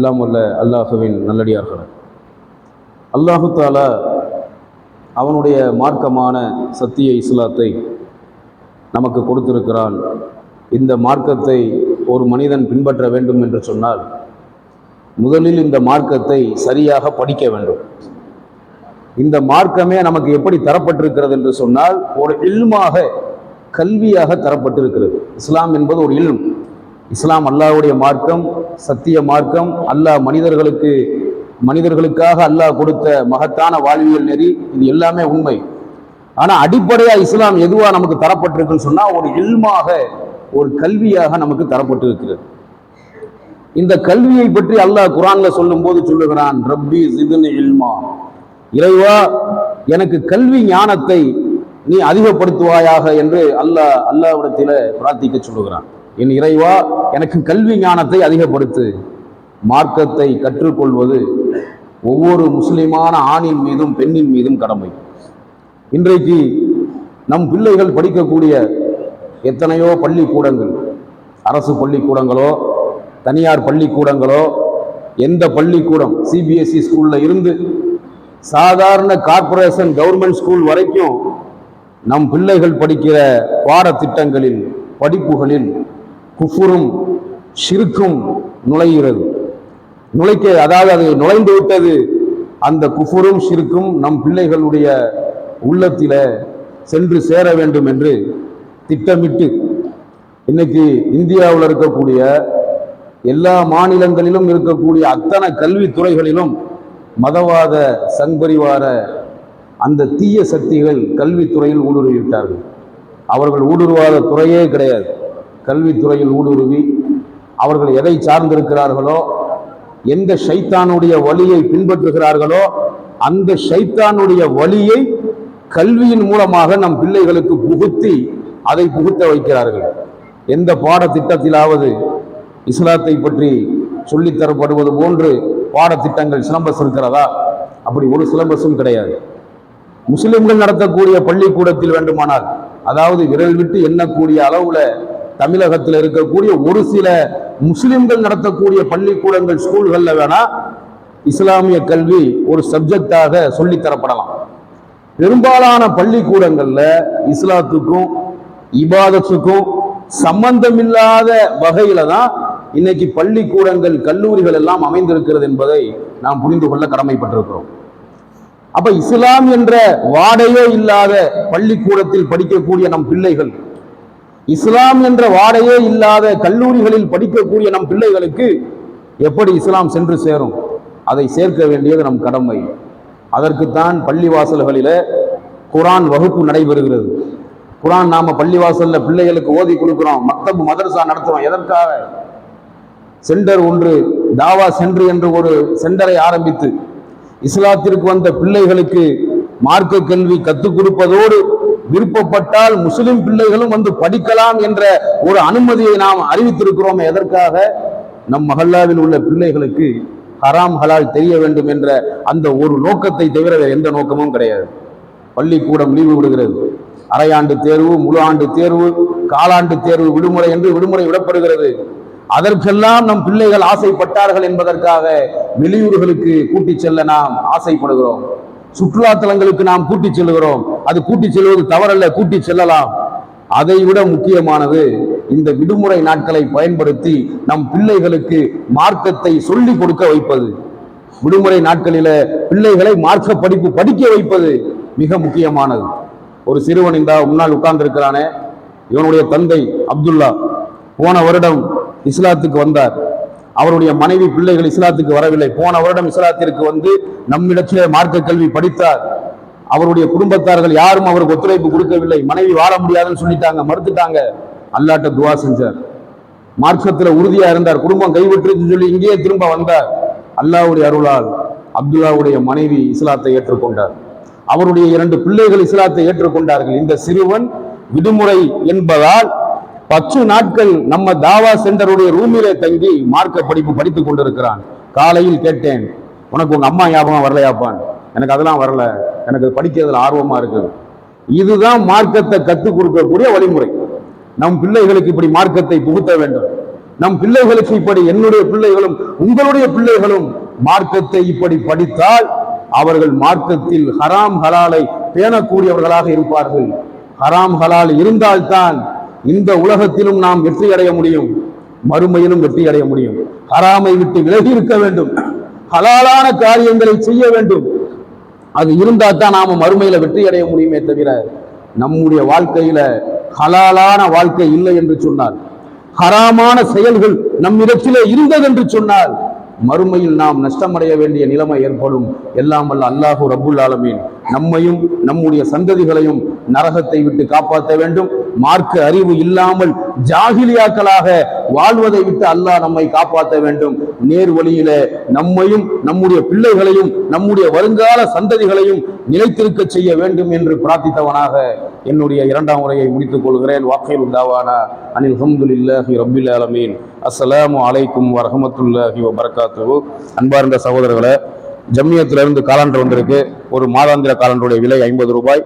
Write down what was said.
எல்லாம் வல்ல அல்லாஹுவின் நல்லடியார்கள். அல்லாஹு தாலா அவனுடைய மார்க்கமான சத்திய இஸ்லாத்தை நமக்கு கொடுத்திருக்கிறான். இந்த மார்க்கத்தை ஒரு மனிதன் பின்பற்ற வேண்டும் என்று சொன்னால் முதலில் இந்த மார்க்கத்தை சரியாக படிக்க வேண்டும். இந்த மார்க்கமே நமக்கு எப்படி தரப்பட்டிருக்கிறது என்று சொன்னால் ஒரு இல்மாக, கல்வியாக தரப்பட்டிருக்கிறது. இஸ்லாம் என்பது ஒரு இல்ம். இஸ்லாம் அல்லாஹ்வுடைய மார்க்கம், சத்திய மார்க்கம். அல்லாஹ் மனிதர்களுக்காக அல்லாஹ் கொடுத்த மகத்தான வாழ்வியல் நெறி. இது எல்லாமே உண்மை. ஆனா அடிப்படையா இஸ்லாம் எதுவா நமக்கு தரப்பட்டிருக்குன்னு சொன்னா ஒரு இல்மாக, ஒரு கல்வியாக நமக்கு தரப்பட்டிருக்கிறது. இந்த கல்வியை பற்றி அல்லாஹ் குர்ஆன்ல சொல்லும் போது சொல்லுகிறான், ரப்பி ஜித்னி இல்மா, இறைவா எனக்கு கல்வி ஞானத்தை நீ அதிகப்படுத்துவாயாக என்று அல்லாஹ்விடத்திலே பிரார்த்திக்க சொல்லுகிறான். என் இறைவா எனக்கு கல்வி ஞானத்தை அதிகப்படுத்து. மார்க்கத்தை கற்றுக்கொள்வது ஒவ்வொரு முஸ்லிமான ஆணின் மீதும் பெண்ணின் மீதும் கடமை. இன்றைக்கு நம் பிள்ளைகள் படிக்கக்கூடிய எத்தனையோ பள்ளிக்கூடங்கள், அரசு பள்ளிக்கூடங்களோ தனியார் பள்ளிக்கூடங்களோ, எந்த பள்ளிக்கூடம் சிபிஎஸ்இ ஸ்கூல்ல இருந்து சாதாரண கார்ப்பரேஷன் கவர்மெண்ட் ஸ்கூல் வரைக்கும் நம் பிள்ளைகள் படிக்கிற பாடத்திட்டங்களில், படிப்புகளில் குஃபுரும் ஷிர்க்கும் நுழைகிறது. அதாவது அது நுழைந்து விட்டது. அந்த குஃபுரும் ஷிர்க்கும் நம் பிள்ளைகளுடைய உள்ளத்தில சென்று சேர வேண்டும் என்று திட்டமிட்டு இன்னைக்கு இந்தியாவில் இருக்கக்கூடிய எல்லா மாநிலங்களிலும் இருக்கக்கூடிய அத்தனை கல்வித்துறைகளிலும் மதவாத சங்பரிவார அந்த தீய சக்திகள் கல்வித்துறையில் ஊடுருவிவிட்டார்கள். அவர்கள் ஊடுருவாத துறையே கிடையாது. கல்வித்துறையில் ஊடுருவி அவர்கள் எதை சார்ந்திருக்கிறார்களோ, எந்த ஷைத்தானுடைய வழியை பின்பற்றுகிறார்களோ அந்த ஷைத்தானுடைய வழியை கல்வியின் மூலமாக நம் பிள்ளைகளுக்கு புகுத்தி அதை புகுத்த வைக்கிறார்கள். எந்த பாடத்திட்டத்திலாவது இஸ்லாத்தை பற்றி சொல்லித்தரப்படுவது போன்று பாடத்திட்டங்கள், சிலபஸ் இருக்கிறதா? அப்படி ஒரு சிலபஸும் கிடையாது. முஸ்லிம்கள் நடத்தக்கூடிய பள்ளிக்கூடத்தில் வேண்டுமானால், அதாவது விரல் விட்டு எண்ணக்கூடிய அளவுல தமிழகத்தில் இருக்கக்கூடிய ஒரு சில முஸ்லிம்கள் நடத்தக்கூடிய பள்ளிக்கூடங்கள், ஸ்கூல்கள்ல வேணா இஸ்லாமிய கல்வி ஒரு சப்ஜெக்டாக சொல்லித்தரப்படலாம். பெரும்பாலான பள்ளிக்கூடங்கள்ல இஸ்லாத்துக்கும் இபாதத்துக்கும் சம்பந்தமில்லாத வகையில தான் இன்னைக்கு பள்ளிக்கூடங்கள், கல்லூரிகள் எல்லாம் அமைந்திருக்கிறது என்பதை நாம் புரிந்து கொள்ள கடமைப்பட்டிருக்கிறோம். அப்ப இஸ்லாம் என்ற வாடையே இல்லாத பள்ளிக்கூடத்தில் படிக்கக்கூடிய நம் பிள்ளைகள், இஸ்லாம் என்ற வாடையே இல்லாத கல்லூரிகளில் படிக்கக்கூடிய நம் பிள்ளைகளுக்கு எப்படி இஸ்லாம் சென்று சேரும்? அதை சேர்க்க வேண்டியது நம் கடமை. அதற்குத்தான் பள்ளிவாசல்களில குர்ஆன் வகுப்பு நடைபெறுகிறது. குர்ஆன் நாம பள்ளிவாசல்ல பிள்ளைகளுக்கு ஓதி கொடுக்கிறோம், மக்தப் மதரசா நடத்துறோம். எதற்காக? சென்டர் ஒன்று, தாவா சென்று என்று ஒரு சென்டரை ஆரம்பித்து இஸ்லாத்திற்கு வந்த பிள்ளைகளுக்கு மார்க்க கல்வி கற்றுக் கொடுப்பதோடு விருப்பப்பட்டால் முஸ்லிம் பிள்ளைகளும் வந்து படிக்கலாம் என்ற ஒரு அனுமதியை நாம் அறிவித்திருக்கிறோம். எதற்காக? நம் மஹல்லாவில் உள்ள பிள்ளைகளுக்கு ஹராம் ஹலால் தெரிய வேண்டும் என்ற அந்த ஒரு நோக்கத்தை தவிர வேறு எந்த நோக்கமும் கிடையாது. பள்ளிக்கூடம் லீவு விடுகிறது, அரையாண்டு தேர்வு, முழு ஆண்டு தேர்வு, காலாண்டு தேர்வு, விடுமுறை என்று விடுமுறை விடப்படுகிறது. அதற்கெல்லாம் நம் பிள்ளைகள் ஆசைப்பட்டார்கள் என்பதற்காக வெளியூர்களுக்கு கூட்டி செல்ல நாம் ஆசைப்படுகிறோம். சுற்றுலா தலங்களுக்கு நாம் கூட்டி செல்கிறோம். அது கூட்டி செல்வது தவறல்ல, கூட்டி செல்லலாம். அதை விட முக்கியமானது இந்த விடுமுறை நாட்களை பயன்படுத்தி நம் பிள்ளைகளுக்கு மார்க்கத்தை சொல்லிக் கொடுக்க வைப்பது. விடுமுறை நாட்களில பிள்ளைகளை மார்க்க படிப்பு படிக்க வைப்பது மிக முக்கியமானது. ஒரு சிறுவன் இந்த முன்னால் உட்கார்ந்து இருக்கிறானே, இவனுடைய தந்தை அப்துல்லா போன வருடம் இஸ்லாத்துக்கு வந்தார். அவருடைய மனைவி பிள்ளைகள் இஸ்லாத்துக்கு வரவில்லை. போன வருடம் இஸ்லாத்திற்கு வந்து நம்மிடத்திலே மார்க்க கல்வி படித்தார். அவருடைய குடும்பத்தார்கள் யாரும் அவருக்கு ஒத்துழைப்பு கொடுக்கவில்லை. மனைவி வாழ முடியாதுன்னு சொல்லிட்டாங்க, மறுத்துட்டாங்க. அல்லாஹ்ட்ட துவா செஞ்சார், மார்க்கத்தில் உறுதியா இருந்தார். குடும்பம் கைவிட்டுருன்னு சொல்லி இங்கேயே திரும்ப வந்தார். அல்லாஹ்வுடைய அருளால் அப்துல்லாவுடைய மனைவி இஸ்லாத்தை ஏற்றுக்கொண்டார். அவருடைய 2 பிள்ளைகள் இஸ்லாத்தை ஏற்றுக்கொண்டார்கள். இந்த சிறுவன் விடுமுறை என்பதால் 10 நாட்கள் நம்ம தாவா சென்டருடைய ரூமிலே தங்கி மார்க்க படிப்பு படித்துக் கொண்டிருக்கிறான். காலையில் கேட்டேன், உனக்கு உங்க அம்மா ஞாபகம் வரலையாப்பான்? எனக்கு அதெல்லாம் வரல, எனக்கு படிக்கிறதுல ஆர்வமா இருக்கு. இதுதான் மார்க்கத்தை கற்றுக் கொடுக்கக்கூடிய வழிமுறை. நம் பிள்ளைகளுக்கு இப்படி மார்க்கத்தை புகுத்த வேண்டும். நம் பிள்ளைகளுக்கு இப்படி, என்னுடைய பிள்ளைகளும் உங்களுடைய பிள்ளைகளும் மார்க்கத்தை இப்படி படித்தால் அவர்கள் மார்க்கத்தில் ஹராம் ஹலாலை பேணக்கூடியவர்களாக இருப்பார்கள். ஹராம் ஹலால் இருந்தால்தான் இந்த உலகத்திலும் நாம் வெற்றி அடைய முடியும், மறுமையிலும் வெற்றி அடைய முடியும். ஹராமை விட்டு விலகி இருக்க வேண்டும், ஹலாலான காரியங்களை செய்ய வேண்டும். அது இருந்தால் தான் நாம மறுமையில வெற்றி அடைய முடியுமே தவிர, நம்முடைய வாழ்க்கையில ஹலாலான வாழ்க்கை இல்லை என்று சொன்னால், ஹராமான செயல்கள் நம்மிடத்திலே இருந்தது என்று சொன்னால், மறுமையில் நாம் நஷ்டமடைய வேண்டிய நிலைமை ஏற்படும். எல்லாம் வல்ல அல்லாஹு ரப்புல் ஆலமீன் நம்மையும் நம்முடைய சந்ததிகளையும் நரகத்தை விட்டு காப்பாற்ற வேண்டும். மார்க்க அறிவு இல்லாமல் ஜாகிலியாக்களாக வாழ்வதை விட்டு அல்லாஹ் நம்மை காப்பாற்ற வேண்டும். நேர் வழியில நம்மையும் நம்முடைய பிள்ளைகளையும் நம்முடைய வருங்கால சந்ததிகளையும் நிலைத்திருக்க செய்ய வேண்டும் என்று பிரார்த்தித்தவனாக என்னுடைய இரண்டாம் உரையை முடித்துக் கொள்கிறேன். வாக்கையில் உண்டாவானா அனில் ஹம்துலில்லாஹி ரப்பில் ஆலமீன். அஸ்ஸலாமு அலைக்கும் வரஹ்மத்துல்லாஹி வபரகாத்துஹு. அன்பார்ந்த சகோதரர்களே, ஜம்மியத்திலிருந்து காலண்டர் வந்திருக்கு. ஒரு மாதாந்திர காலண்டருடைய விலை 50 ரூபாய்.